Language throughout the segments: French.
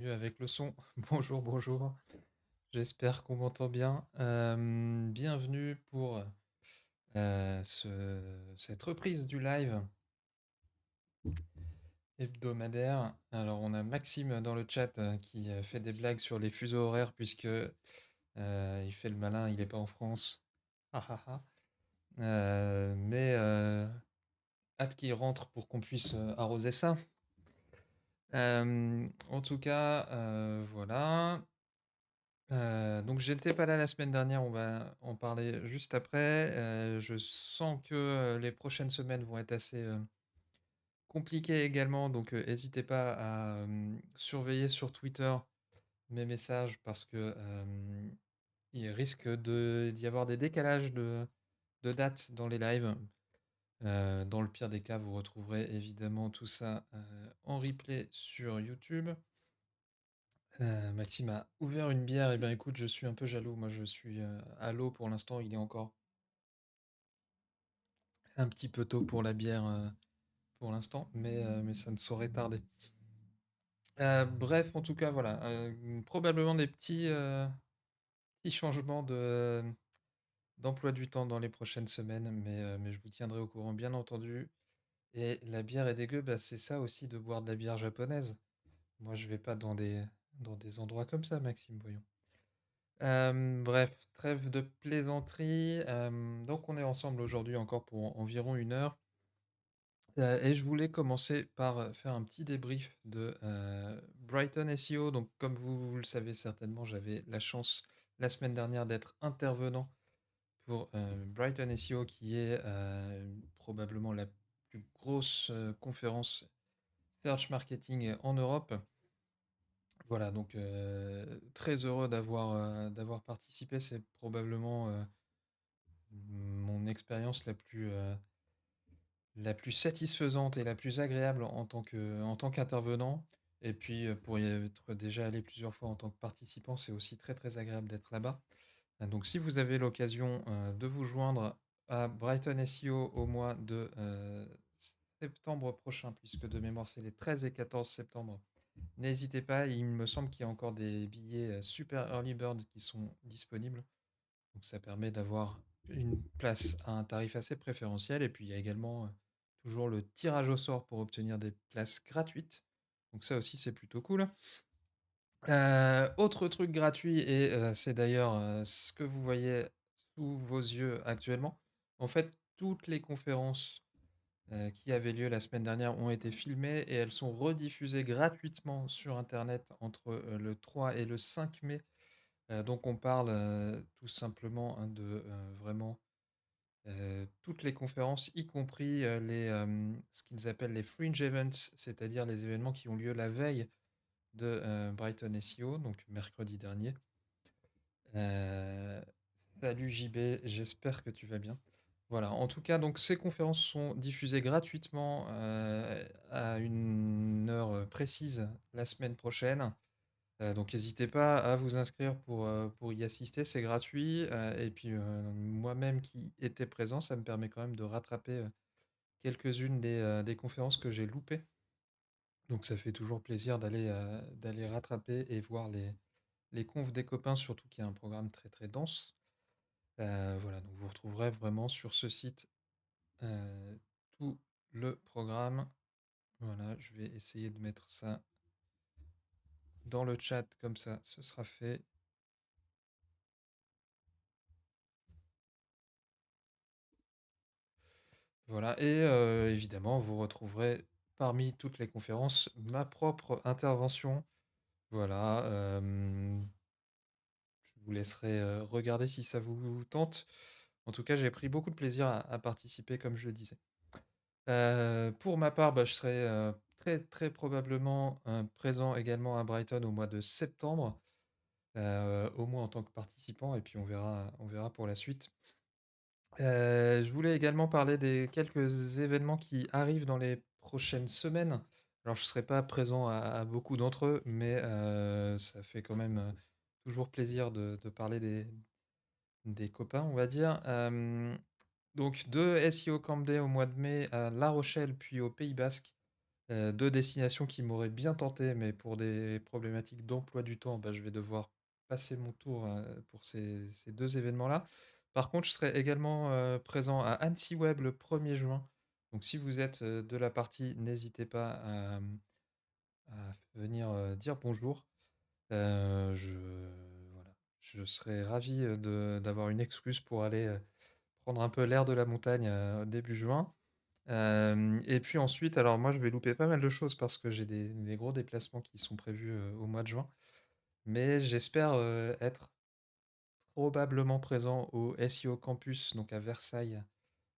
Mieux avec le son. Bonjour, bonjour. J'espère qu'on m'entend bien. Bienvenue pour cette reprise du live hebdomadaire. Alors, on a Maxime dans le chat qui fait des blagues sur les fuseaux horaires puisque il fait le malin, il n'est pas en France. Ah, ah, ah. Mais hâte qu'il rentre pour qu'on puisse arroser ça. En tout cas, voilà. Donc j'étais pas là la semaine dernière, on va en parler juste après. Je sens que, les prochaines semaines vont être assez, compliquées également, donc hésitez pas à, surveiller sur Twitter mes messages parce que, il risque d'y avoir des décalages de dates dans les lives. Dans le pire des cas, vous retrouverez évidemment tout ça, en replay sur YouTube. Maxime a ouvert une bière. Eh bien, écoute, je suis un peu jaloux. Moi, je suis à l'eau pour l'instant. Il est encore un petit peu tôt pour la bière pour l'instant, mais ça ne saurait tarder. Bref, en tout cas, voilà. Probablement des petits changements d'emploi du temps dans les prochaines semaines, mais je vous tiendrai au courant, bien entendu. Et la bière est dégueu, bah, c'est ça aussi de boire de la bière japonaise. Moi, je vais pas dans des endroits comme ça, Maxime, voyons. Bref, trêve de plaisanterie. Donc on est ensemble aujourd'hui encore pour environ 1 heure. Et je voulais commencer par faire un petit débrief de Brighton SEO. Donc comme vous le savez certainement, j'avais la chance la semaine dernière d'être intervenant pour Brighton SEO, qui est probablement la plus grosse conférence search marketing en Europe. Voilà, donc très heureux d'avoir participé. C'est probablement mon expérience la plus satisfaisante et la plus agréable en tant qu'intervenant. Et puis, pour y être déjà allé plusieurs fois en tant que participant, c'est aussi très, très agréable d'être là-bas. Donc si vous avez l'occasion, de vous joindre à Brighton SEO au mois de, septembre prochain, puisque de mémoire, c'est les 13 et 14 septembre, n'hésitez pas. Il me semble qu'il y a encore des billets, super early bird qui sont disponibles. Donc ça permet d'avoir une place à un tarif assez préférentiel. Et puis il y a également toujours le tirage au sort pour obtenir des places gratuites. Donc ça aussi c'est plutôt cool. Autre truc gratuit, et c'est d'ailleurs ce que vous voyez sous vos yeux actuellement. En fait, toutes les conférences qui avaient lieu la semaine dernière ont été filmées et elles sont rediffusées gratuitement sur Internet entre le 3 et le 5 mai. Donc on parle tout simplement hein, de vraiment toutes les conférences, y compris ce qu'ils appellent les fringe events, c'est-à-dire les événements qui ont lieu la veille de Brighton SEO, donc mercredi dernier. Euh, Salut JB, j'espère que tu vas bien. Voilà, en tout cas, donc ces conférences sont diffusées gratuitement à une heure précise la semaine prochaine. Donc n'hésitez pas à vous inscrire pour y assister, c'est gratuit. Et puis moi-même qui étais présent, ça me permet quand même de rattraper quelques-unes des conférences que j'ai loupées. Donc ça fait toujours plaisir d'aller rattraper et voir les confs des copains, surtout qu'il y a un programme très très dense. Voilà, donc vous retrouverez vraiment sur ce site euh, tout le programme. Voilà, je vais essayer de mettre ça dans le chat, comme ça ce sera fait. Voilà, et évidemment, vous retrouverez parmi toutes les conférences ma propre intervention. Voilà, je vous laisserai regarder si ça vous tente. En tout cas, j'ai pris beaucoup de plaisir à participer, comme je le disais. Pour ma part, bah, je serai très très probablement présent également à Brighton au mois de septembre, au moins en tant que participant, et puis on verra pour la suite. Je voulais également parler des quelques événements qui arrivent dans les prochaines semaines. Alors je ne serai pas présent à beaucoup d'entre eux, mais ça fait quand même, toujours plaisir de parler des copains, on va dire. Donc 2 SEO Camp Day au mois de mai à La Rochelle, puis au Pays Basque. 2 destinations qui m'auraient bien tenté, mais pour des problématiques d'emploi du temps, bah, je vais devoir passer mon tour, pour ces 2 événements-là. Par contre, je serai également, présent à Annecy Web le 1er juin. Donc si vous êtes, de la partie, n'hésitez pas à venir, dire bonjour. Je voilà, je serais ravi, de d'avoir une excuse pour aller, prendre un peu l'air de la montagne, début juin. Et puis ensuite, alors moi, je vais louper pas mal de choses parce que j'ai des gros déplacements qui sont prévus, au mois de juin. Mais j'espère, être probablement présent au SEO Campus, donc à Versailles,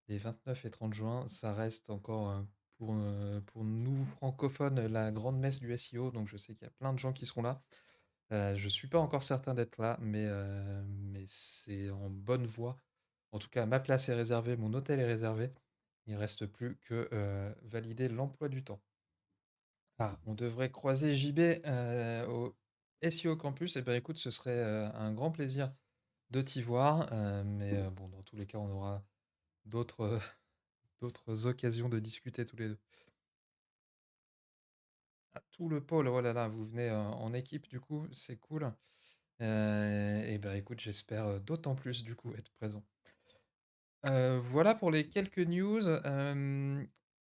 les 29 et 30 juin. Ça reste encore, pour nous francophones, la grande messe du SEO, donc je sais qu'il y a plein de gens qui seront là. Je suis pas encore certain d'être là, mais c'est en bonne voie. En tout cas, ma place est réservée, mon hôtel est réservé. Il reste plus que, valider l'emploi du temps. Ah, on devrait croiser JB, au SEO Campus. Et ben, écoute, ce serait, un grand plaisir de t'y voir, mais bon, dans tous les cas, on aura d'autres, d'autres occasions de discuter tous les 2. Ah, tout le pôle, oh là là, vous venez, en équipe du coup, c'est cool. Et ben, écoute, j'espère, d'autant plus du coup être présent. Voilà pour les quelques news.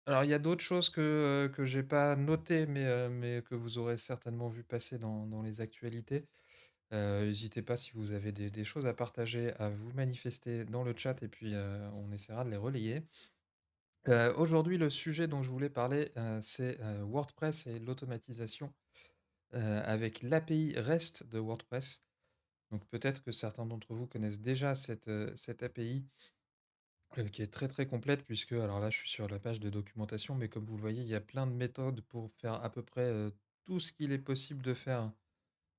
Alors il y a d'autres choses que j'ai pas notées, mais que vous aurez certainement vu passer dans les actualités. Hésitez pas si vous avez des choses à partager, à vous manifester dans le chat et puis, on essaiera de les relayer. Aujourd'hui, le sujet dont je voulais parler, c'est, WordPress et l'automatisation, avec l'API REST de WordPress. Donc peut-être que certains d'entre vous connaissent déjà cette API, qui est très, très complète puisque alors là, je suis sur la page de documentation, mais comme vous le voyez, il y a plein de méthodes pour faire à peu près, tout ce qu'il est possible de faire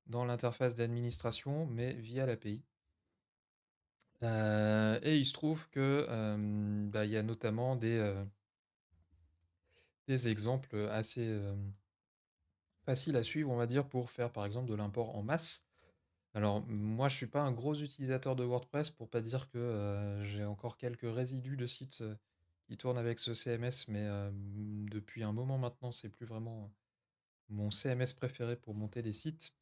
dans l'interface d'administration, mais via l'API. Et il se trouve que, bah, il y a notamment des exemples, assez, faciles à suivre, on va dire, pour faire, par exemple, de l'import en masse. Alors, moi, je suis pas un gros utilisateur de WordPress, pour pas dire que, j'ai encore quelques résidus de sites, qui tournent avec ce CMS, mais, depuis un moment maintenant, c'est plus vraiment mon CMS préféré pour monter des sites.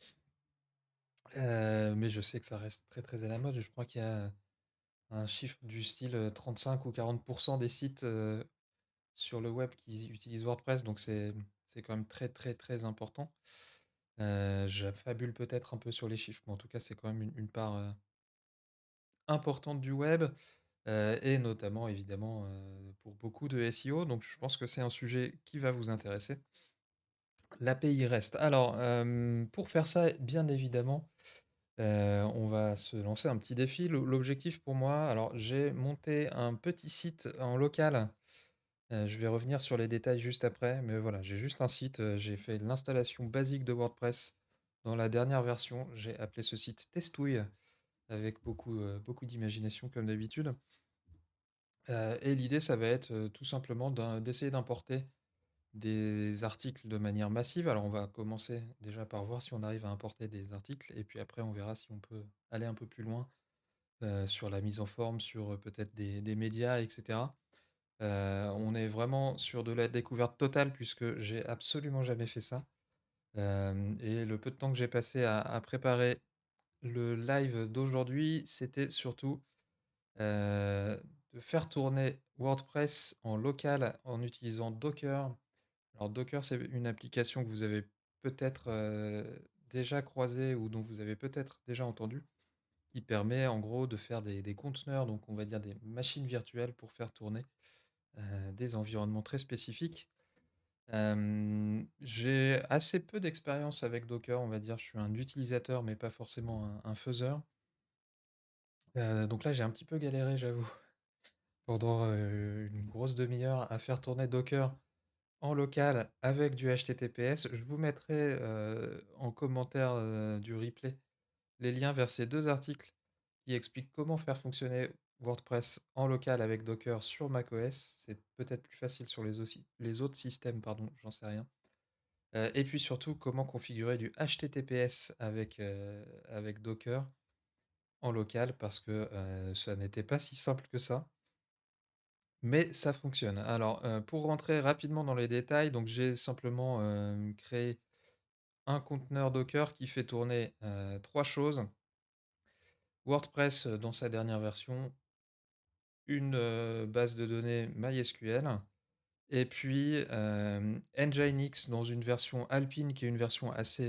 Mais je sais que ça reste très, très à la mode. Je crois qu'il y a un chiffre du style, 35 ou 40 des sites, sur le web qui utilisent WordPress, donc c'est quand même très, très, très important. J'affabule peut-être un peu sur les chiffres, mais en tout cas, c'est quand même une part, importante du web, et notamment évidemment, pour beaucoup de SEO, donc je pense que c'est un sujet qui va vous intéresser. L'API REST. Alors, pour faire ça, bien évidemment, on va se lancer un petit défi. L'objectif pour moi, alors j'ai monté un petit site en local, je vais revenir sur les détails juste après, mais voilà, j'ai juste un site, j'ai fait l'installation basique de WordPress dans la dernière version. J'ai appelé ce site Testouille avec beaucoup d'imagination comme d'habitude. Et l'idée, ça va être, tout simplement d'essayer d'importer des articles de manière massive. Alors, on va commencer déjà par voir si on arrive à importer des articles et puis après on verra si on peut aller un peu plus loin, sur la mise en forme, sur, peut-être des médias et cetera. On est vraiment sur de la découverte totale puisque j'ai absolument jamais fait ça. Hem Et le peu de temps que j'ai passé à préparer le live d'aujourd'hui, c'était surtout, de faire tourner WordPress en local en utilisant Docker. Alors Docker, c'est une application que vous avez peut-être, déjà croisée ou dont vous avez peut-être déjà entendu, qui permet en gros de faire des conteneurs, donc on va dire des machines virtuelles pour faire tourner, des environnements très spécifiques. J'ai assez peu d'expérience avec Docker, on va dire. Je suis un utilisateur, mais pas forcément un faiseur. Donc là, j'ai un petit peu galéré, j'avoue, pendant, une grosse demi heure à faire tourner Docker en local avec du HTTPS. Je vous mettrai, en commentaire, du replay, les liens vers ces 2 articles qui expliquent comment faire fonctionner WordPress en local avec Docker sur macOS. C'est peut-être plus facile sur les autres systèmes, pardon, j'en sais rien. Et puis surtout, comment configurer du HTTPS avec Docker en local parce que, ça n'était pas si simple que ça. mais ça fonctionne. Alors, pour rentrer rapidement dans les détails, donc j'ai simplement, créé un conteneur Docker qui fait tourner, 3 choses. WordPress, dans sa dernière version, une, base de données MySQL et puis, Nginx dans une version Alpine qui est une version assez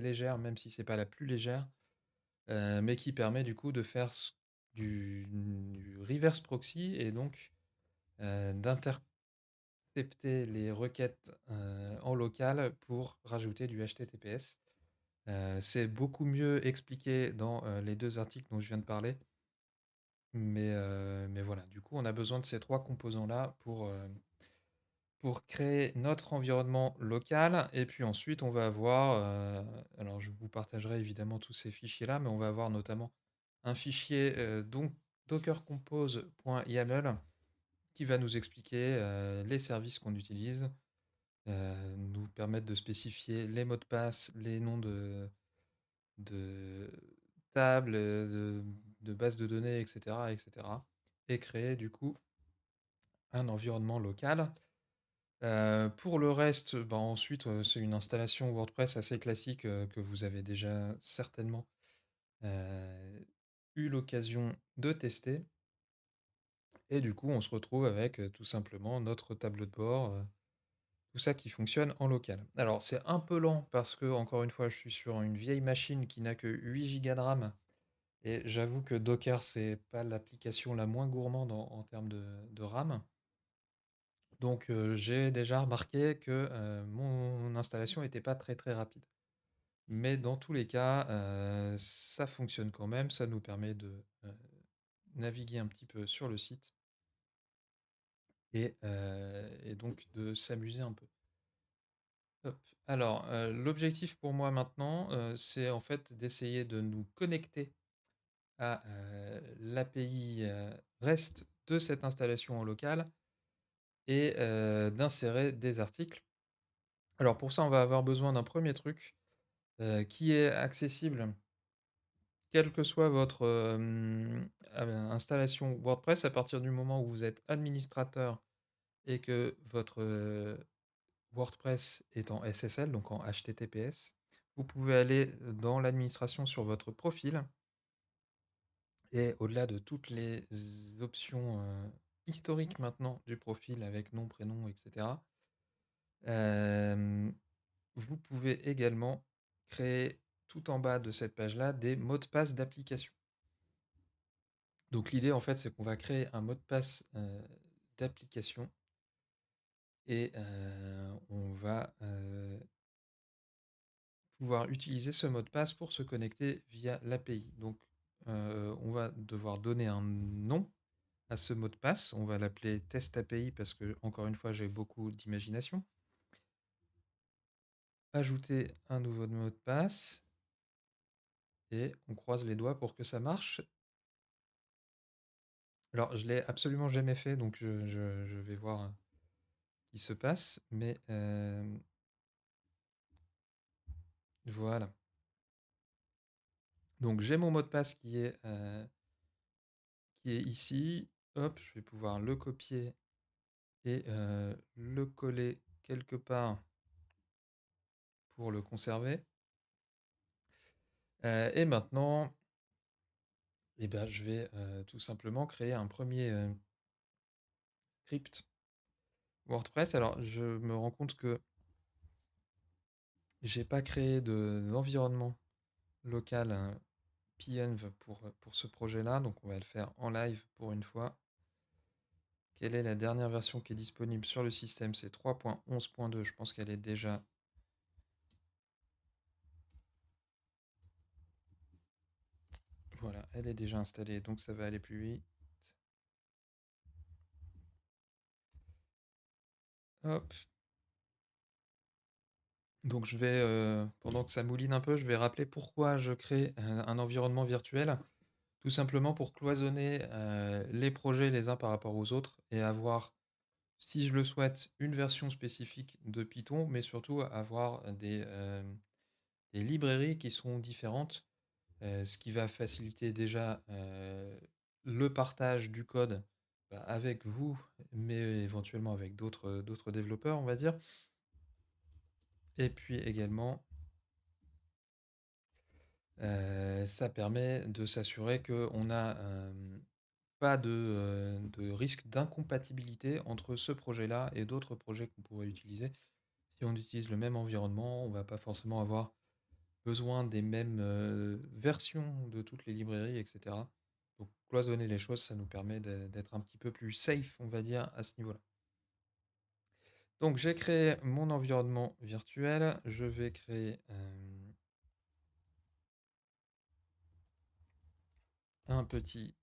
légère, même si c'est pas la plus légère, mais qui permet du coup de faire du reverse proxy et donc, d'intercepter les requêtes, en local pour rajouter du HTTPS. C'est beaucoup mieux expliqué dans, les 2 articles dont je viens de parler, mais voilà, du coup, on a besoin de ces 3 composants-là pour créer notre environnement local et puis ensuite on va avoir, alors je vous partagerai évidemment tous ces fichiers-là, mais on va avoir notamment un fichier, donc dockercompose.yaml qui va nous expliquer, les services qu'on utilise, nous permettre de spécifier les mots de passe, les noms de tables, de bases de données et cetera et créer du coup un environnement local. Pour le reste, bah, ensuite, c'est une installation WordPress assez classique, que vous avez déjà certainement, heu, eu l'occasion de tester et du coup, on se retrouve avec, tout simplement notre tableau de bord, tout ça qui fonctionne en local. Alors c'est un peu lent parce que encore une fois, je suis sur une vieille machine qui n'a que 8 gigas de RAM et j'avoue que Docker, c'est pas l'application la moins gourmande en termes de RAM. Donc, j'ai déjà remarqué que, mon installation était pas très, très rapide. Mais dans tous les cas, ça fonctionne quand même, ça nous permet de, naviguer un petit peu sur le site et donc de s'amuser un peu. Hop. Alors, l'objectif pour moi maintenant, c'est en fait d'essayer de nous connecter à, l'API, REST de cette installation en local et d'insérer des articles. Alors pour ça, on va avoir besoin d'un premier truc, qui est accessible quelle que soit votre, installation WordPress à partir du moment où vous êtes administrateur et que votre, WordPress est en SSL, donc en HTTPS. Vous pouvez aller dans l'administration sur votre profil et au-delà de toutes les options, historiques maintenant du profil avec nom, prénom et cetera, vous pouvez également créer tout en bas de cette page-là des mots de passe d'application. Donc l'idée en fait, c'est qu'on va créer un mot de passe, d'application et on va, pouvoir utiliser ce mot de passe pour se connecter via l'API. Donc, on va devoir donner un nom à ce mot de passe. On va l'appeler test API parce que encore une fois, j'ai beaucoup d'imagination. Ajouter un nouveau mot de passe et on croise les doigts pour que ça marche. Alors, je l'ai absolument jamais fait, donc je vais voir, ce qui se passe, mais voilà. Donc j'ai mon mot de passe qui est ici. Hop, je vais pouvoir le copier et le coller quelque part pour le conserver. Et maintenant, eh ben, je vais, tout simplement créer un premier script WordPress. Alors je me rends compte que j'ai pas créé d'environnement local, PEnv pour ce projet-là, donc on va le faire en live pour une fois. Quelle est la dernière version qui est disponible sur le système? C'est 3.11.2, je pense qu'elle est déjà voilà, elle est déjà installée, donc ça va aller plus vite. Hop, donc je vais, pendant que ça mouline un peu, je vais rappeler pourquoi je crée, un environnement virtuel. Tout simplement pour cloisonner, les projets les uns par rapport aux autres et avoir, si je le souhaite, une version spécifique de Python, mais surtout avoir des librairies qui sont différentes, ce qui va faciliter déjà, le partage du code bah, avec vous, mais éventuellement avec d'autres développeurs, on va dire. Et puis également, ça permet de s'assurer qu'on a, pas de risque d'incompatibilité entre ce projet-là et d'autres projets qu'on pourrait utiliser. Si on utilise le même environnement, on va pas forcément avoir besoin des mêmes, versions de toutes les librairies et cetera. Donc cloisonner les choses, ça nous permet d'être un petit peu plus safe, on va dire, à ce niveau-là. Donc j'ai créé mon environnement virtuel. Je vais créer, un petit,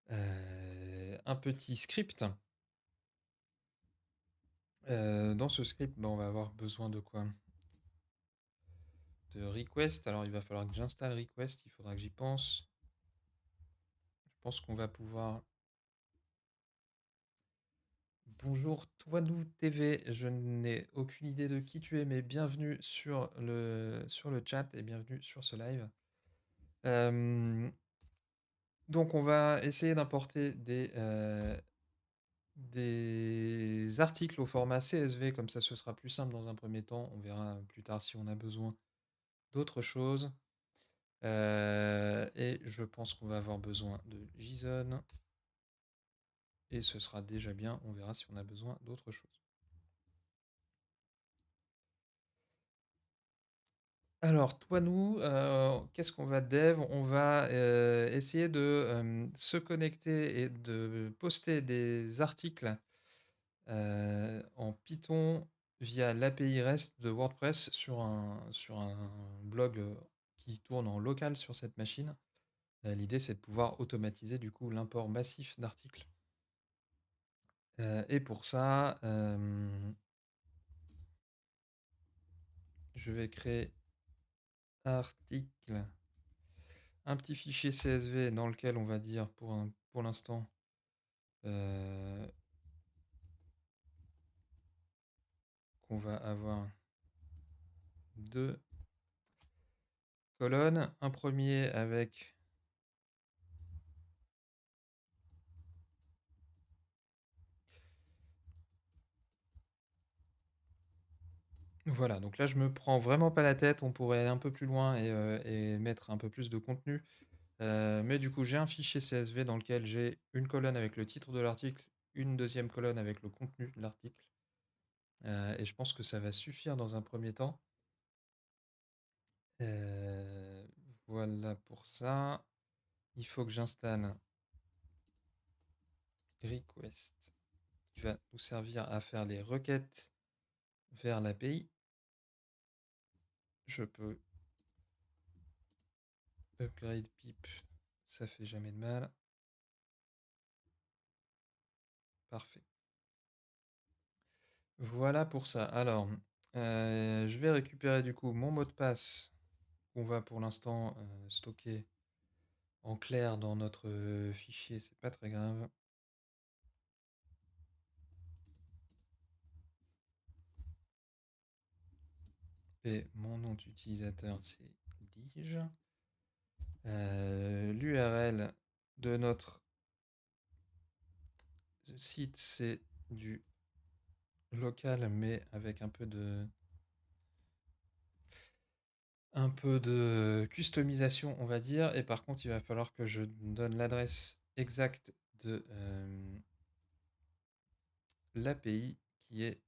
un petit script. Dans ce script, bah, on va avoir besoin de quoi? De request. Alors il va falloir que j'installe request, il faudra que j'y pense. Je pense qu'on va pouvoir. Bonjour Toinou TV, je n'ai aucune idée de qui tu es, mais bienvenue sur le chat et bienvenue sur ce live. Euh, donc on va essayer d'importer des articles au format CSV, comme ça ce sera plus simple dans un premier temps. On verra plus tard si on a besoin d'autres choses. Et je pense qu'on va avoir besoin de JSON. Et ce sera déjà bien, on verra si on a besoin d'autre chose. Alors, toi, nous, qu'est-ce qu'on va dev? On va essayer de se connecter et de poster des articles en Python via l'API REST de WordPress sur un blog qui tourne en local sur cette machine. L'idée, c'est de pouvoir automatiser du coup l'import massif d'articles. Et pour ça, je vais créer article, un petit fichier CSV dans lequel on va dire pour l'instant euh, qu'on va avoir deux colonnes. Un premier avec voilà, donc là je me prends vraiment pas la tête, on pourrait aller un peu plus loin et mettre un peu plus de contenu. Mais du coup j'ai un fichier CSV dans lequel j'ai une colonne avec le titre de l'article, une deuxième colonne avec le contenu de l'article. Et je pense que ça va suffire dans un premier temps. Euh, voilà pour ça. Il faut que j'installe request qui va nous servir à faire les requêtes vers l'API. Je peux upgrade pip, ça fait jamais de mal. Parfait. Voilà pour ça. Alors, je vais récupérer du coup mon mot de passe qu'on va pour l'instant stocker en clair dans notre fichier, c'est pas très grave. Et mon nom d'utilisateur, c'est Dige. L'URL de notre site, c'est du local, mais avec un peu de customisation, on va dire. Et par contre, il va falloir que je donne l'adresse exacte de l'API qui est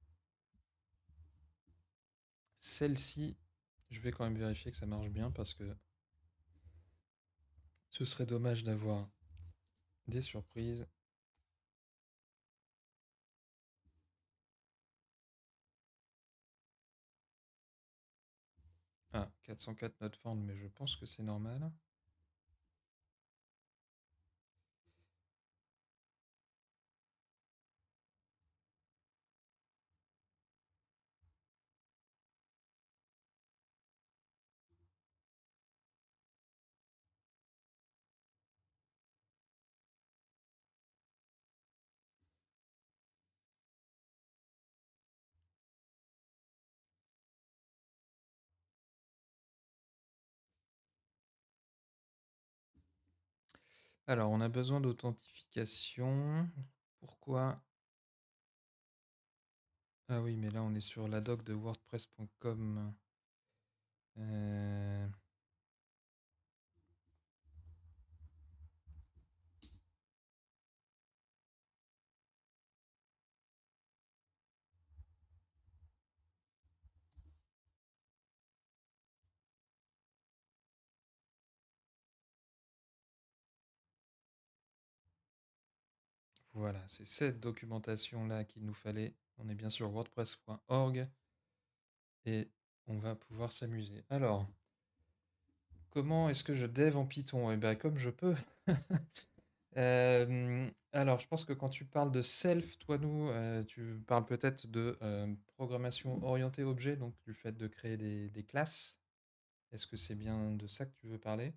celle-ci. Je vais quand même vérifier que ça marche bien parce que ce serait dommage d'avoir des surprises. Ah, 404 not found, mais je pense que c'est normal. Alors, on a besoin d'authentification. Pourquoi? Ah oui, mais là, on est sur la doc de wordpress.com. Euh, voilà, c'est cette documentation-là qu'il nous fallait. On est bien sur wordpress.org et on va pouvoir s'amuser. Alors, comment est-ce que je dev en Python? Eh bien, comme je peux. Alors, je pense que quand tu parles de self, toi, nous, tu parles peut-être de programmation orientée objet, donc du fait de créer des classes. Est-ce que c'est bien de ça que tu veux parler?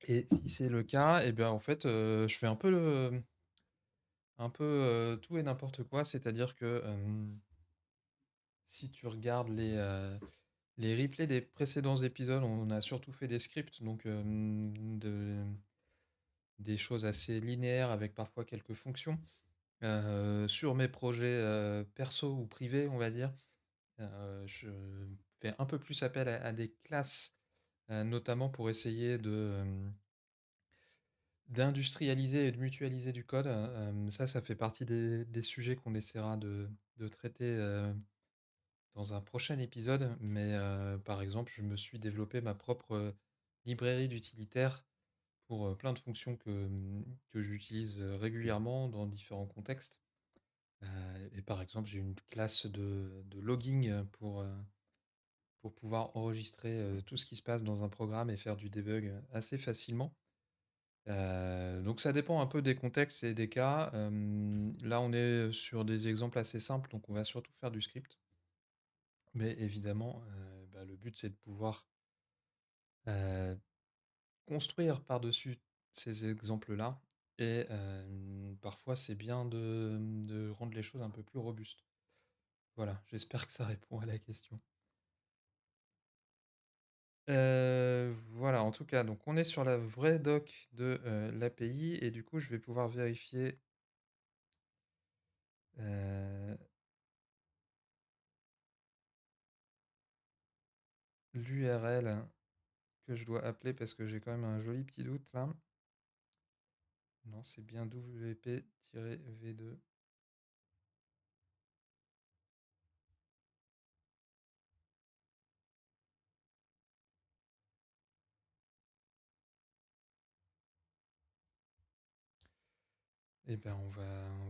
Et si c'est le cas, eh bien, en fait, je fais un peu tout et n'importe quoi. C'est-à-dire que si tu regardes les replays des précédents épisodes, on a surtout fait des scripts, donc des choses assez linéaires avec parfois quelques fonctions. Sur mes projets perso ou privés, on va dire, je fais un peu plus appel à des classes, notamment pour essayer d'industrialiser et de mutualiser du code. Ça fait partie des sujets qu'on essaiera de traiter dans un prochain épisode. Mais par exemple, je me suis développé ma propre librairie d'utilitaires pour plein de fonctions que j'utilise régulièrement dans différents contextes. Et par exemple, j'ai une classe de logging pour pouvoir enregistrer tout ce qui se passe dans un programme et faire du debug assez facilement. Donc ça dépend un peu des contextes et des cas. Là, on est sur des exemples assez simples, donc on va surtout faire du script. Mais évidemment, bah, le but, c'est de pouvoir euh, construire par-dessus ces exemples-là. Et parfois, c'est bien de rendre les choses un peu plus robustes. Voilà, j'espère que ça répond à la question. Voilà, en tout cas, donc on est sur la vraie doc de l'API et du coup, je vais pouvoir vérifier l'URL que je dois appeler parce que j'ai quand même un joli petit doute là. Non, c'est bien WP-V2. Eh ben, on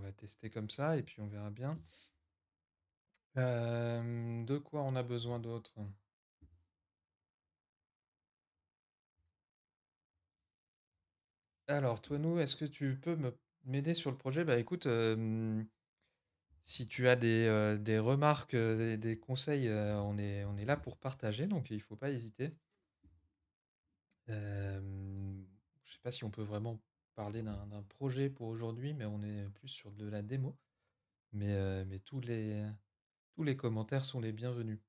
va tester comme ça et puis on verra bien. De quoi on a besoin d'autre? Alors, toi, nous, est-ce que tu peux m'aider sur le projet? Bah écoute, si tu as des remarques, des conseils, on est là pour partager, donc il faut pas hésiter. Je sais pas si on peut vraiment parler d'un projet pour aujourd'hui, mais on est plus sur de la démo. Mais tous les commentaires sont les bienvenus.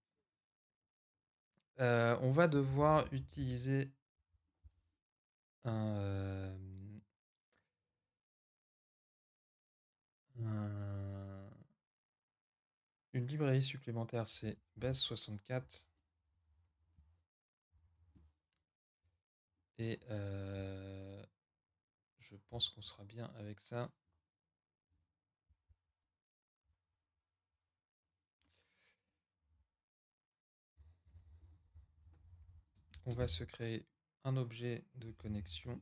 On va devoir utiliser un, un- une librairie supplémentaire, c'est Base64. Et je pense qu'on sera bien avec ça. On va se créer un objet de connexion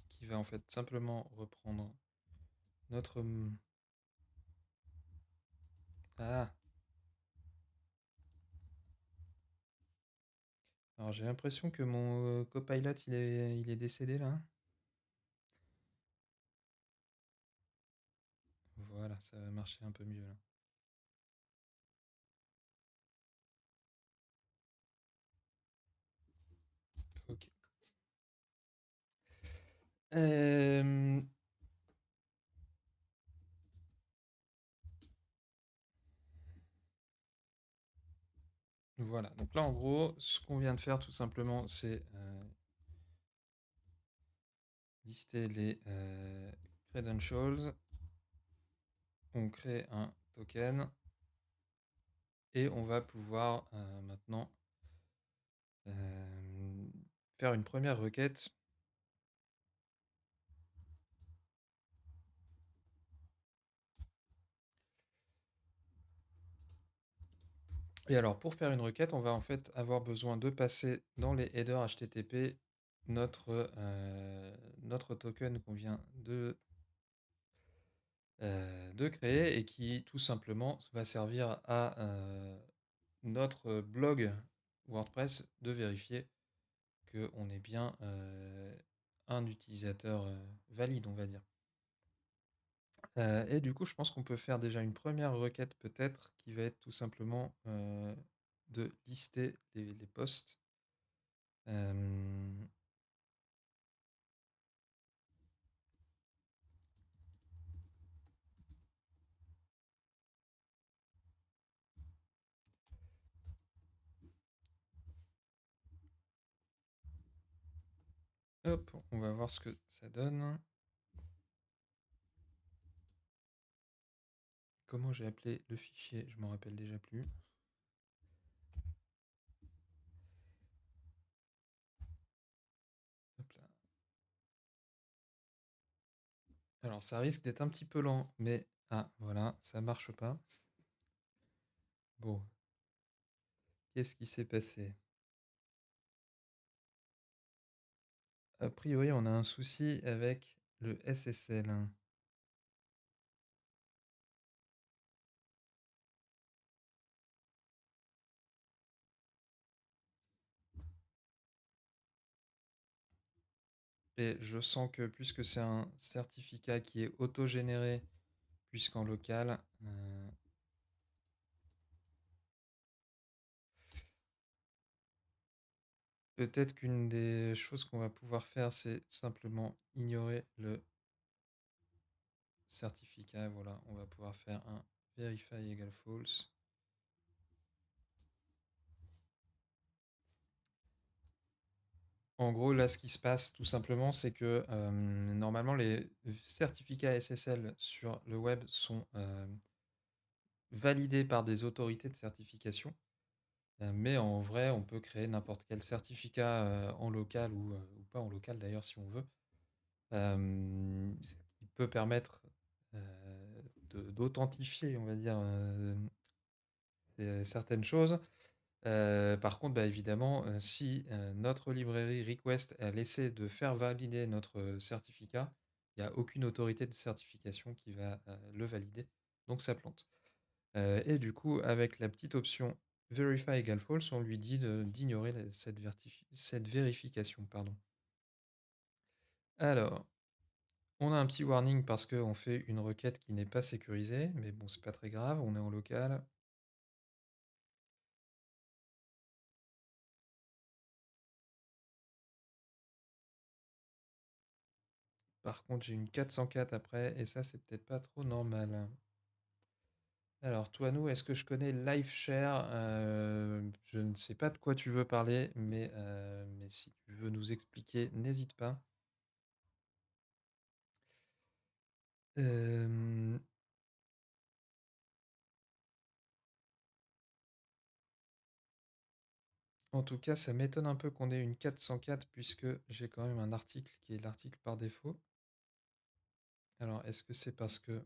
qui va en fait simplement reprendre notre... Ah, alors j'ai l'impression que mon copilot il est décédé là. Voilà, ça va marcher un peu mieux là. Ok. Euh, Voilà, donc là, en gros, ce qu'on vient de faire tout simplement, c'est, lister les, credentials. On crée un token et on va pouvoir, maintenant, hem, faire une première requête. Et alors pour faire une requête, on va en fait avoir besoin de passer dans les headers HTTP notre, notre token qu'on vient de créer et qui tout simplement va servir à, notre blog WordPress de vérifier qu'on est bien, un utilisateur, valide, on va dire. Et du coup, je pense qu'on peut faire déjà une première requête peut-être qui va être tout simplement, de lister les posts. Hem, hop, on va voir ce que ça donne. Comment j'ai appelé le fichier? Je m'en rappelle déjà plus. Hop là. Alors ça risque d'être un petit peu lent, mais ah voilà, ça marche pas. Bon, qu'est-ce qui s'est passé? A priori, on a un souci avec le SSL. Et je sens que puisque c'est un certificat qui est autogénéré, puisqu'en local, peut-être qu'une des choses qu'on va pouvoir faire, c'est simplement ignorer le certificat. Voilà, on va pouvoir faire un verify égale false. En gros, là, ce qui se passe tout simplement, c'est que normalement, les certificats SSL sur le web sont validés par des autorités de certification. Mais en vrai, on peut créer n'importe quel certificat en local ou pas en local d'ailleurs, si on veut. Ce qui peut permettre d'authentifier, on va dire, certaines choses. Par contre, bah, évidemment, si, notre librairie request a laissé de faire valider notre, certificat, il y a aucune autorité de certification qui va, le valider, donc ça plante. Et du coup, avec la petite option verify égale false, on lui dit d'ignorer cette vérification, pardon. Alors, on a un petit warning parce qu'on fait une requête qui n'est pas sécurisée, mais bon, c'est pas très grave, on est en local. Par contre, j'ai une 404 après et ça, c'est peut-être pas trop normal. Alors, toi, nous, est-ce que je connais LiveShare? Je ne sais pas de quoi tu veux parler, mais si tu veux nous expliquer, n'hésite pas. Hem, En tout cas, ça m'étonne un peu qu'on ait une 404 puisque j'ai quand même un article qui est l'article par défaut. Alors, est-ce que c'est parce que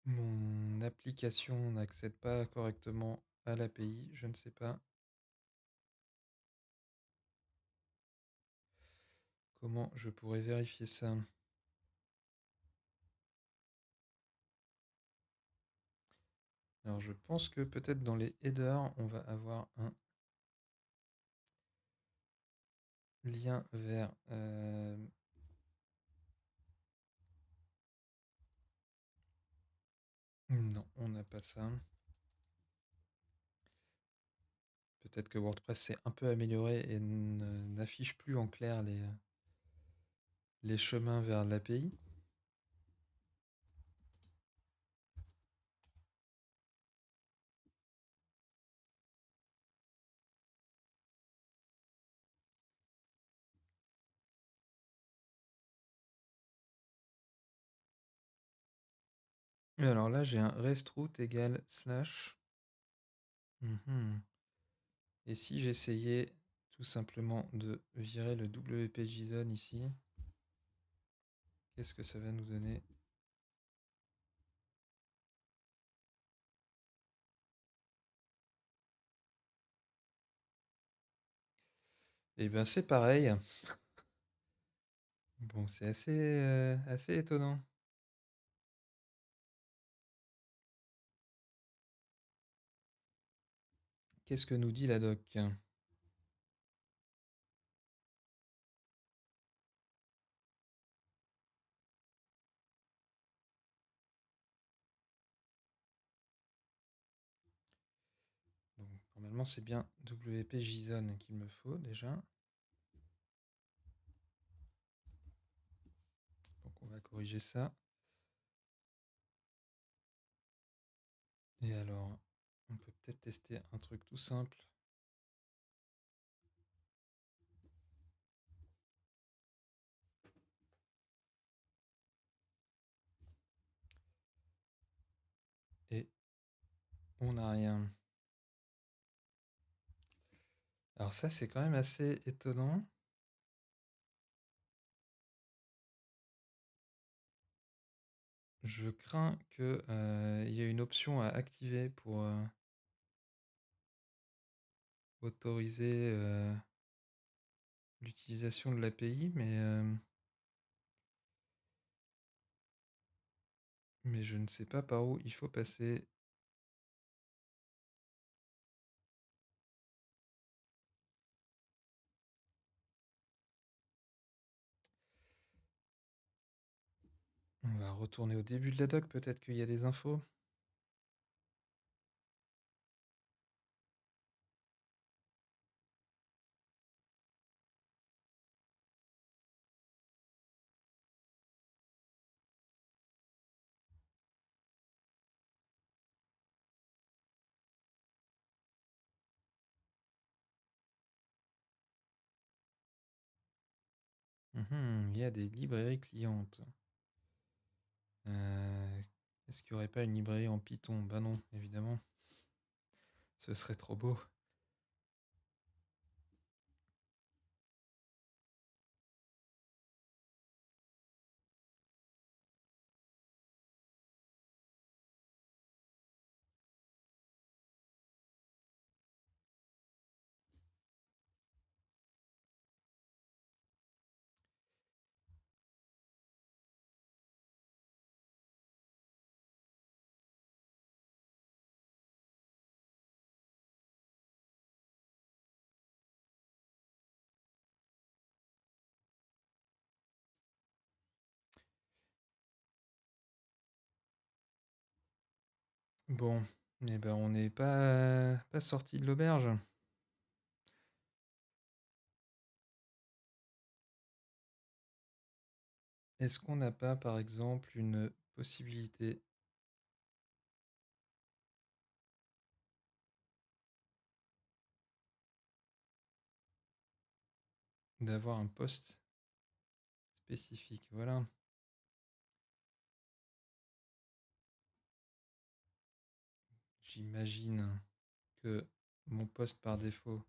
mon application n'accède pas correctement à l'API? Je ne sais pas. Comment je pourrais vérifier ça? Alors, je pense que peut-être dans les headers, on va avoir un lien vers... non, on n'a pas ça. peut-être que WordPress s'est un peu amélioré et n'affiche plus en clair les chemins vers l'API. Et alors là, j'ai un restroot égale slash. Mhm. Et si j'essayais tout simplement de virer le WP-JSON ici, qu'est-ce que ça va nous donner? Eh bien, c'est pareil. Bon, c'est assez étonnant. Qu'est-ce que nous dit la doc? Donc, normalement, c'est bien WP-JSON qu'il me faut déjà. Donc, on va corriger ça. Et alors, on peut peut-être tester un truc tout simple. Et on n'a rien. Alors ça, c'est quand même assez étonnant. Je crains qu'il y ait une option à activer pour autoriser l'utilisation de l'API, mais je ne sais pas par où il faut passer. On va retourner au début de la doc, peut-être qu'il y a des infos. Il y a des librairies clientes. Est-ce qu'il n'y aurait pas une librairie en Python? Bah non, évidemment. Ce serait trop beau. Bon, eh ben on n'est pas sorti de l'auberge. Est-ce qu'on n'a pas, par exemple, une possibilité d'avoir un poste spécifique? Voilà. J'imagine que mon poste par défaut.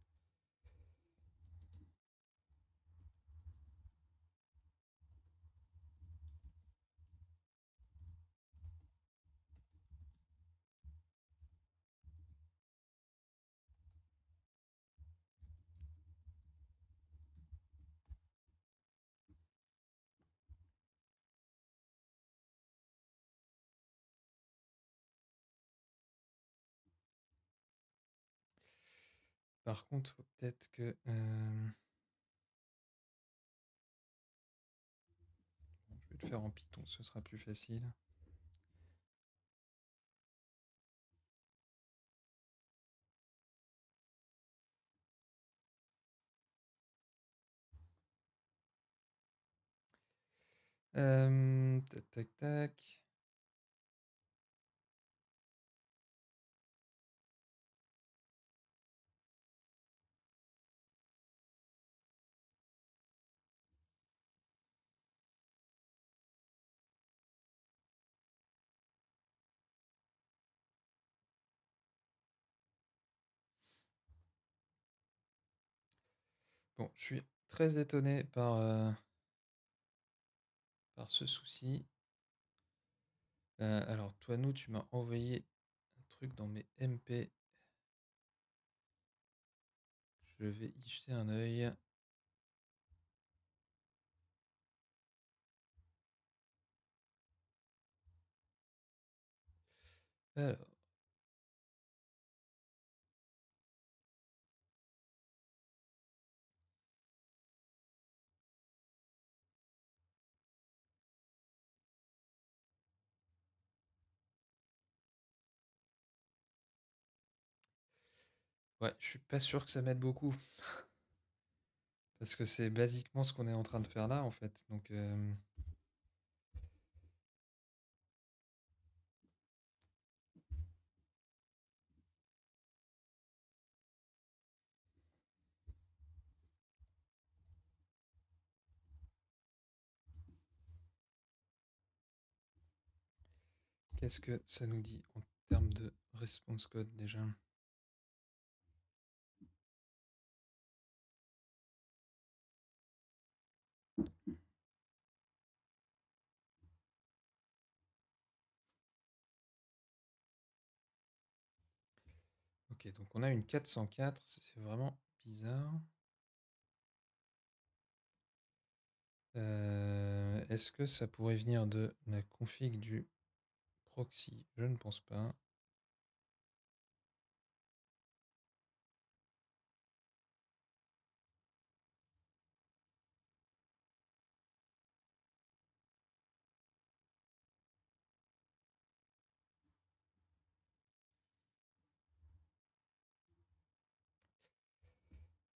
Par contre, faut peut-être que je vais le faire en Python, ce sera plus facile. Tac, tac, tac. Bon, je suis très étonné par ce souci. Alors, toi, nous, tu m'as envoyé un truc dans mes MP. Je vais y jeter un œil. Alors, ouais, je suis pas sûr que ça m'aide beaucoup. Parce que c'est basiquement ce qu'on est en train de faire là, en fait. Donc, qu'est-ce que ça nous dit en termes de response code déjà? Ok, donc on a une 404, c'est vraiment bizarre. Est-ce que ça pourrait venir de la config du proxy? Je ne pense pas.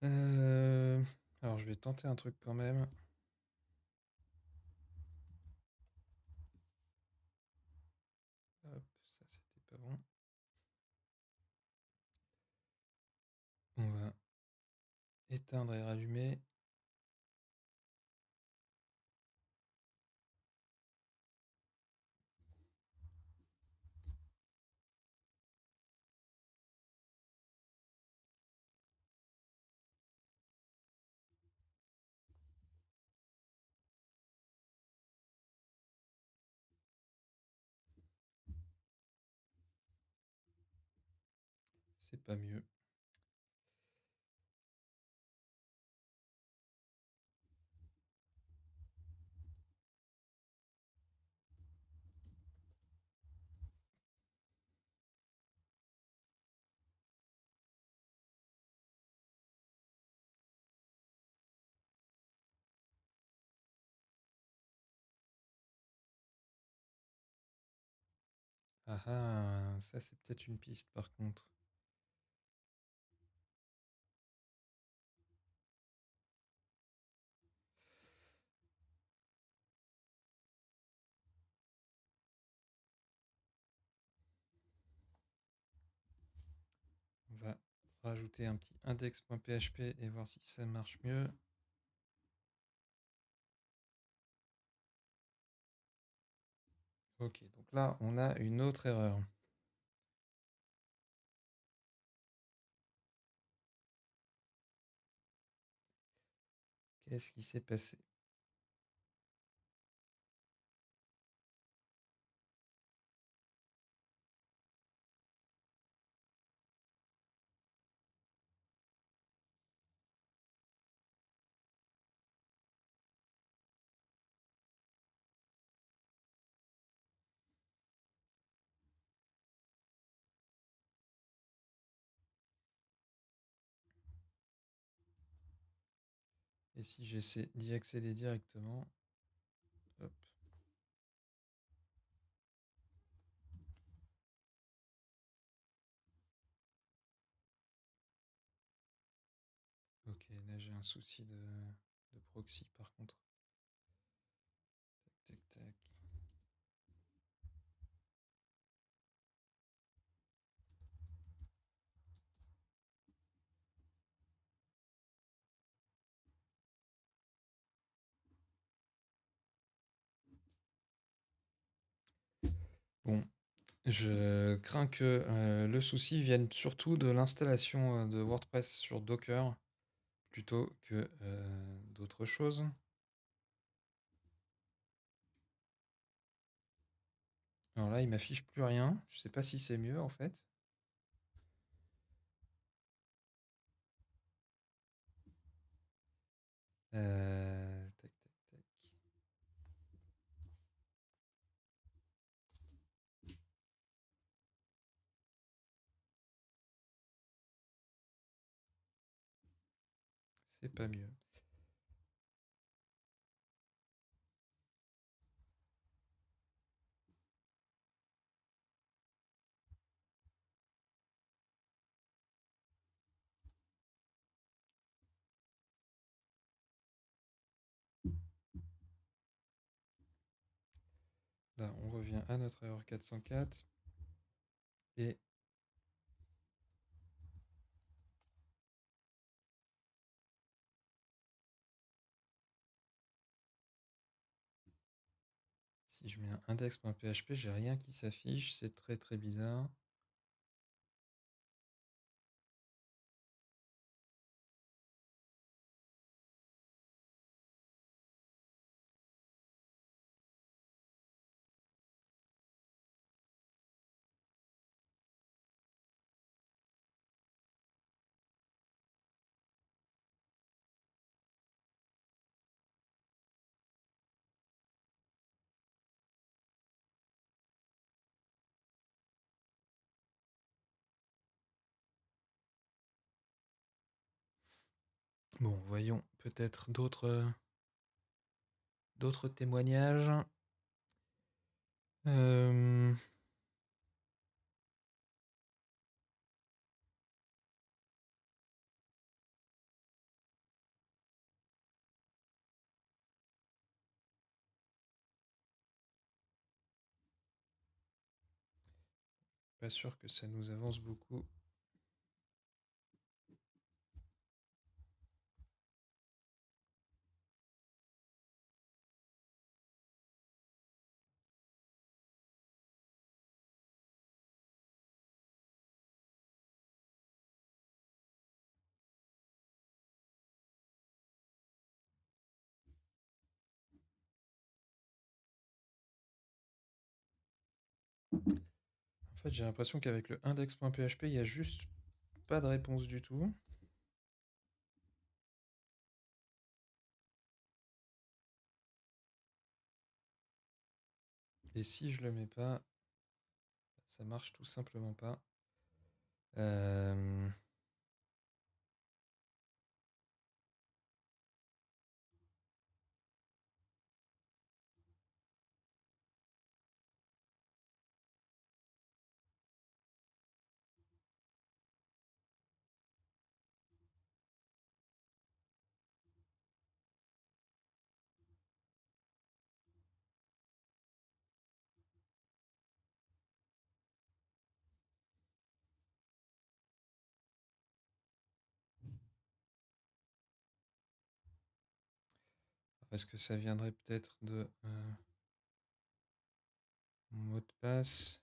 Euh, alors je vais tenter un truc quand même. Hop, ça c'était pas bon. On va éteindre et rallumer. C'est pas mieux. Ah ah, ça c'est peut-être une piste par contre. On va rajouter un petit index.php et voir si ça marche mieux. Ok, donc là on a une autre erreur. Qu'est-ce qui s'est passé? Et si j'essaie d'y accéder directement? Hop. Ok, là j'ai un souci de proxy par contre. Bon, je crains que le souci vienne surtout de l'installation de WordPress sur Docker plutôt que d'autres choses. Alors là, il m'affiche plus rien. Je sais pas si c'est mieux en fait. Tac, tac, tac. C'est pas mieux. Là, on revient à notre erreur 404. Et si je mets un index.php, j'ai rien qui s'affiche. C'est très très bizarre. Bon, voyons peut-être d'autres témoignages. Euh, Pas sûr que ça nous avance beaucoup. En fait, j'ai l'impression qu'avec le index.php, il y a juste pas de réponse du tout. Et si je le mets pas, ça marche tout simplement pas. Euh, Est-ce que ça viendrait peut-être de mon mot de passe?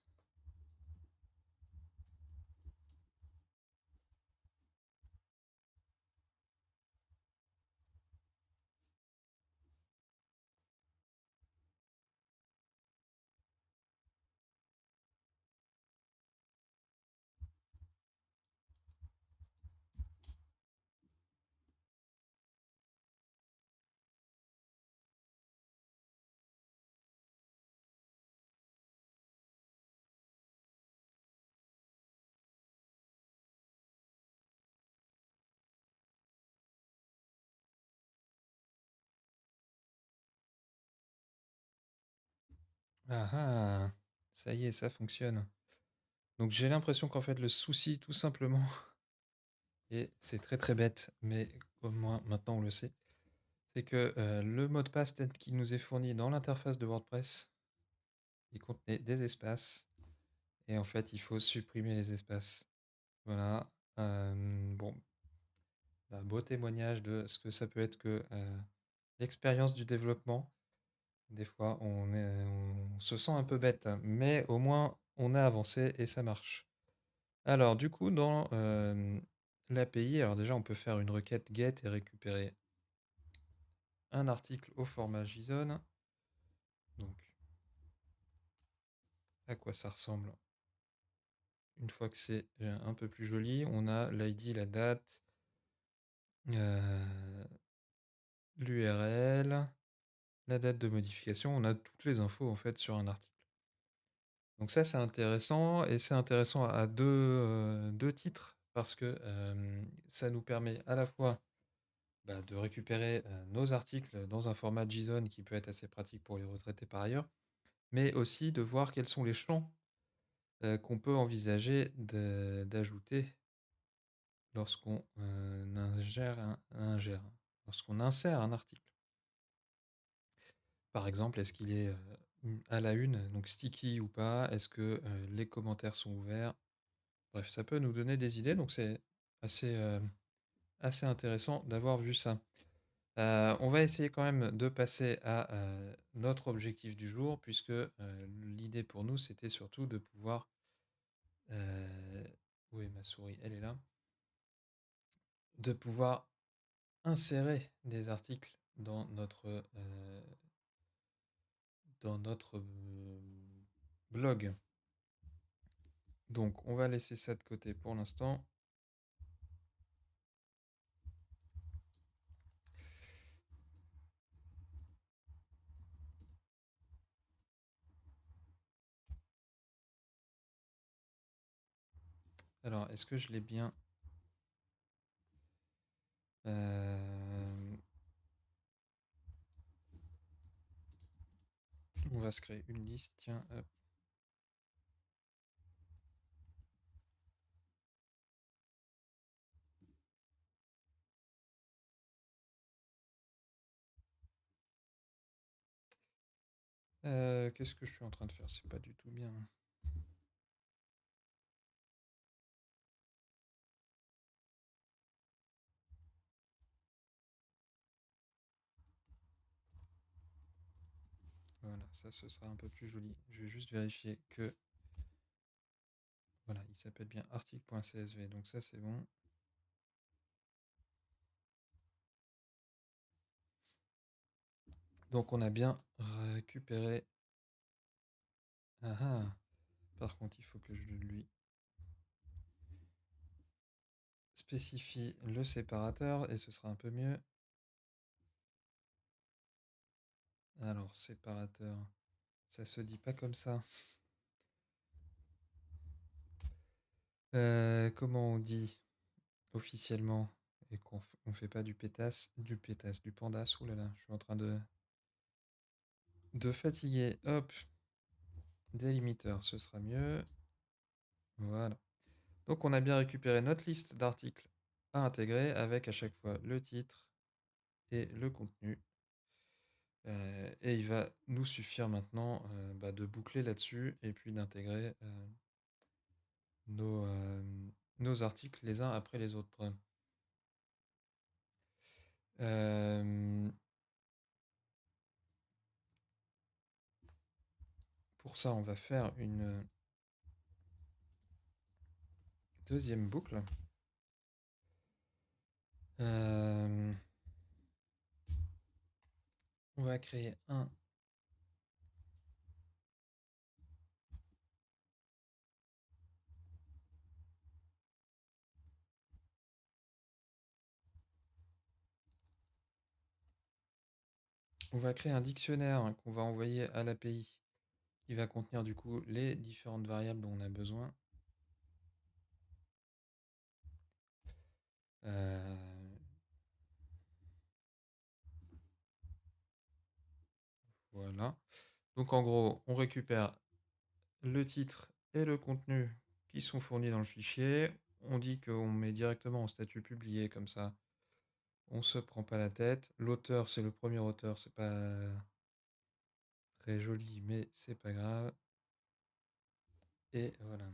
Ah ah, ça y est, ça fonctionne. Donc j'ai l'impression qu'en fait le souci tout simplement, et c'est très très bête, mais au moins maintenant on le sait, c'est que le mot de passe tel qu'il nous est fourni dans l'interface de WordPress, il contenait des espaces, et en fait il faut supprimer les espaces. Voilà. Bon, un beau témoignage de ce que ça peut être que l'expérience du développement. Des fois, on se sent un peu bête, mais au moins on a avancé et ça marche. Alors du coup, dans, l'API, alors déjà on peut faire une requête get et récupérer un article au format JSON. Donc à quoi ça ressemble? Une fois que c'est, un peu plus joli, on a l'ID, la date, l'URL, la date de modification. On a toutes les infos en fait sur un article. Donc ça, c'est intéressant et c'est intéressant à 2 titres parce que, ça nous permet à la fois, bah, de récupérer, nos articles dans un format JSON qui peut être assez pratique pour les retraités par ailleurs, mais aussi de voir quels sont les champs, qu'on peut envisager d'ajouter lorsqu'on, lorsqu'on insère un article. Par exemple, est-ce qu'il est, à la une, donc sticky ou pas? Est-ce que, les commentaires sont ouverts? Bref, ça peut nous donner des idées, donc c'est assez, assez intéressant d'avoir vu ça. On va essayer quand même de passer à, notre objectif du jour puisque, l'idée pour nous, c'était surtout de pouvoir, heu où est ma souris? Elle est là. De pouvoir insérer des articles dans notre, blog. Donc on va laisser ça de côté pour l'instant. Alors, est-ce que je l'ai bien? Hem, on va se créer une liste, tiens, hop. Qu'est-ce que je suis en train de faire? C'est pas du tout bien. Voilà, ça, ce sera un peu plus joli. Je vais juste vérifier que voilà, il s'appelle bien article.csv, donc ça, c'est bon. Donc on a bien récupéré. Ah ah! Par contre, il faut que je lui spécifie le séparateur et ce sera un peu mieux. Alors, séparateur, ça se dit pas comme ça. Comment on dit officiellement et qu'on fait pas du pandas. Ouh là là, je suis en train de fatiguer. Hop, délimiteur, ce sera mieux. Voilà. Donc on a bien récupéré notre liste d'articles à intégrer avec à chaque fois le titre et le contenu. Et il va nous suffire maintenant, bah, de boucler là-dessus et puis d'intégrer, nos, nos articles les uns après les autres. Hem, pour ça, on va faire une deuxième boucle. Hem, on va créer un on va créer un dictionnaire qu'on va envoyer à l'API, qui va contenir du coup les différentes variables dont on a besoin. Heu, voilà. Donc en gros, on récupère le titre et le contenu qui sont fournis dans le fichier. On dit qu'on met directement en statut publié, comme ça, on se prend pas la tête. L'auteur, c'est le premier auteur, c'est pas très joli, mais c'est pas grave. Et voilà.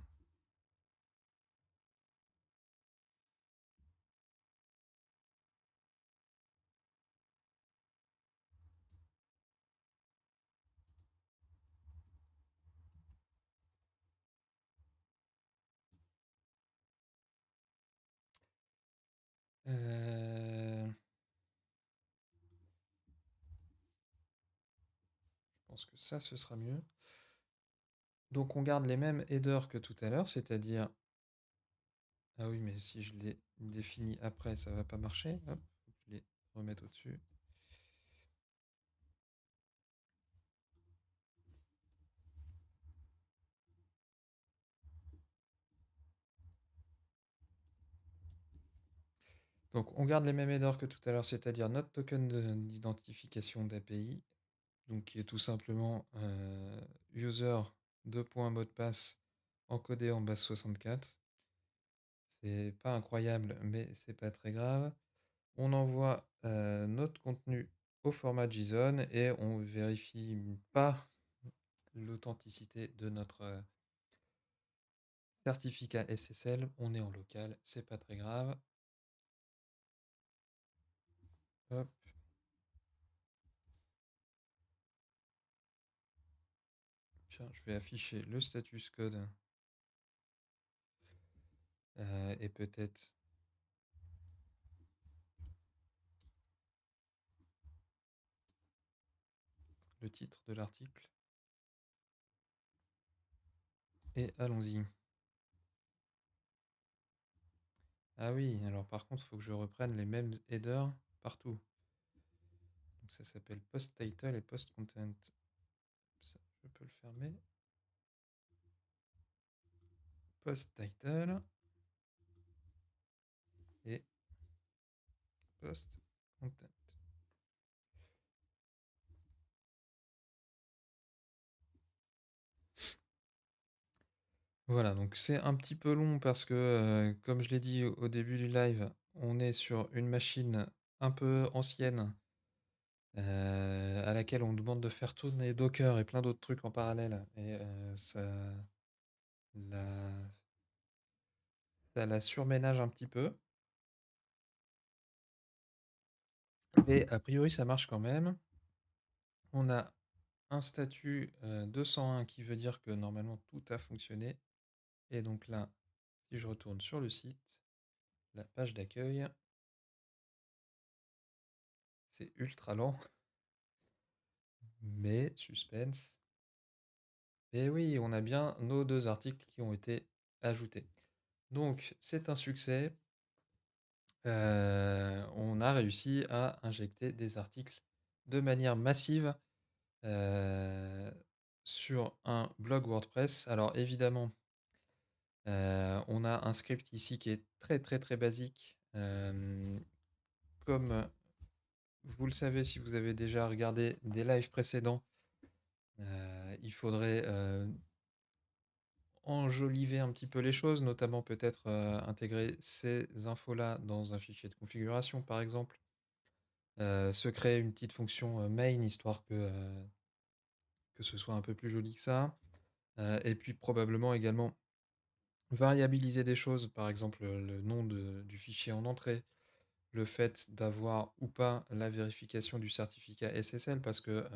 pense que ça, ce sera mieux. Donc on garde les mêmes headers que tout à l'heure, c'est-à-dire... Ah oui, mais si je les définis après, ça va pas marcher. Hop, faut que je les remette au-dessus. Donc on garde les mêmes headers que tout à l'heure, c'est-à-dire notre token d'identification d'API, donc qui est tout simplement user 2.mot de passe encodé en base 64. C'est pas incroyable, mais c'est pas très grave. On envoie notre contenu au format JSON et on vérifie pas l'authenticité de notre certificat SSL. On est en local, c'est pas très grave. Hop. Tiens, je vais afficher le status code et peut-être le titre de l'article. Et allons-y. Ah oui, alors par contre, il faut que je reprenne les mêmes headers partout. Donc ça s'appelle post title et post content. Ça, je peux le fermer. Post title et post content. Voilà, donc c'est un petit peu long parce que, comme je l'ai dit au début du live, on est sur une machine un peu ancienne, à laquelle on demande de faire tourner Docker et plein d'autres trucs en parallèle et la ça la surménage un petit peu. Mais a priori, ça marche quand même. On a un statut, 201 qui veut dire que normalement tout a fonctionné et donc là, si je retourne sur le site, la page d'accueil, c'est ultra lent, mais suspense. Et oui, on a bien nos 2 articles qui ont été ajoutés. Donc c'est un succès. On a réussi à injecter des articles de manière massive, heu, sur un blog WordPress. Alors évidemment, on a un script ici qui est très, très, très basique. Comme vous le savez si vous avez déjà regardé des lives précédents, il faudrait, enjoliver un petit peu les choses, notamment peut-être, intégrer ces infos-là dans un fichier de configuration, par exemple. Se créer une petite fonction, main, histoire que ce soit un peu plus joli que ça. Et puis probablement également variabiliser des choses, par exemple, le nom du fichier en entrée, le fait d'avoir ou pas la vérification du certificat SSL parce que,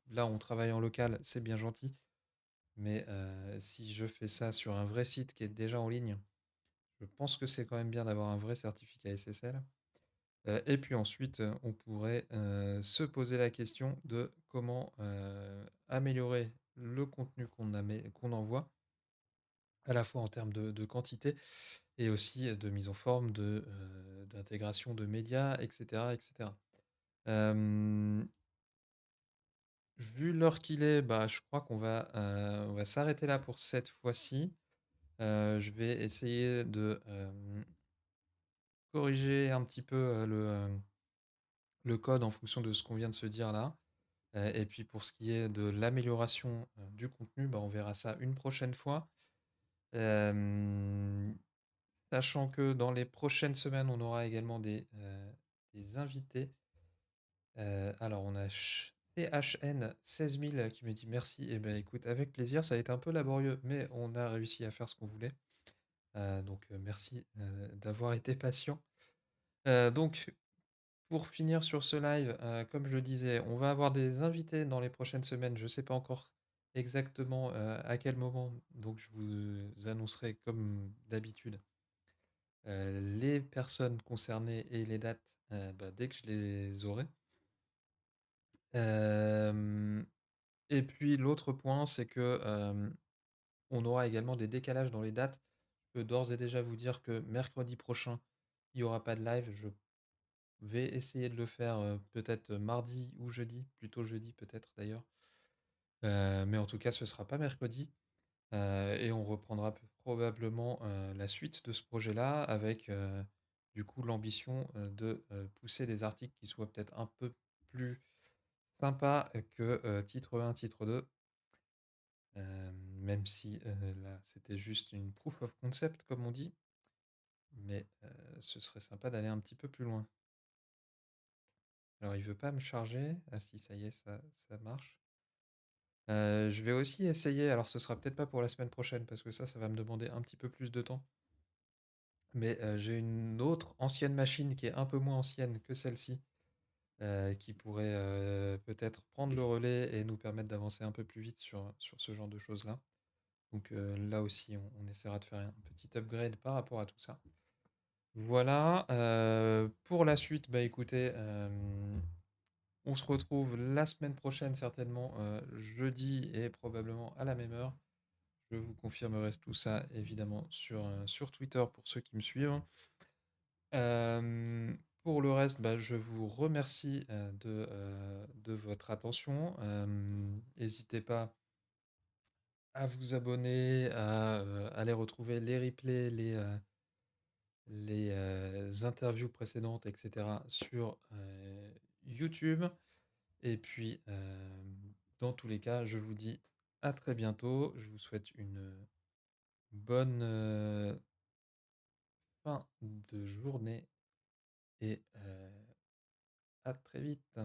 là, on travaille en local, c'est bien gentil, mais si je fais ça sur un vrai site qui est déjà en ligne, je pense que c'est quand même bien d'avoir un vrai certificat SSL. Et puis ensuite, on pourrait, se poser la question de comment, améliorer le contenu qu'on envoie, à la fois en termes de quantité et aussi de mise en forme, d'intégration de médias et cetera et cetera. Vu l'heure qu'il est, bah, je crois on va s'arrêter là pour cette fois-ci. Je vais essayer de, corriger un petit peu, le code en fonction de ce qu'on vient de se dire là. Et puis pour ce qui est de l'amélioration, du contenu, bah, on verra ça une prochaine fois. Hem, Sachant que dans les prochaines semaines, on aura également des invités. Alors on a CHN 16000 qui me dit: «Merci». Et ben écoute, avec plaisir, ça a été un peu laborieux, mais on a réussi à faire ce qu'on voulait. Donc merci, d'avoir été patient. Donc pour finir sur ce live, comme je le disais, on va avoir des invités dans les prochaines semaines. Je ne sais pas encore exactement, à quel moment, donc je vous annoncerai comme d'habitude, les personnes concernées et les dates, bah, dès que je les aurai. Hem Et puis l'autre point, c'est que, on aura également des décalages dans les dates. Je peux d'ores et déjà vous dire que mercredi prochain, il y aura pas de live. Je vais essayer de le faire, peut-être mardi ou jeudi, plutôt jeudi peut-être d'ailleurs. Mais en tout cas, ce sera pas mercredi, et on reprendra probablement, la suite de ce projet-là avec, du coup l'ambition, de, pousser des articles qui soient peut-être un peu plus sympas que, titre 1, titre 2. Même si, là, c'était juste une proof of concept comme on dit, mais, ce serait sympa d'aller un petit peu plus loin. Alors il veut pas me charger. Ah si, ça y est, ça marche. Je vais aussi essayer, alors ce sera peut-être pas pour la semaine prochaine parce que ça va me demander un petit peu plus de temps, mais, j'ai une autre ancienne machine qui est un peu moins ancienne que celle-ci, qui pourrait, peut-être prendre le relais et nous permettre d'avancer un peu plus vite sur ce genre de choses-là. Donc, là aussi, on essaiera de faire un petit upgrade par rapport à tout ça. Voilà, pour la suite, bah, écoutez, on se retrouve la semaine prochaine certainement, jeudi et probablement à la même heure. Je vous confirmerai tout ça évidemment sur Twitter pour ceux qui me suivent. Pour le reste, bah, je vous remercie, de votre attention. Hésitez pas à vous abonner, à, aller retrouver les replays, les interviews précédentes et cetera sur, YouTube. Et puis, dans tous les cas, je vous dis à très bientôt. Je vous souhaite une bonne, fin de journée et à très vite.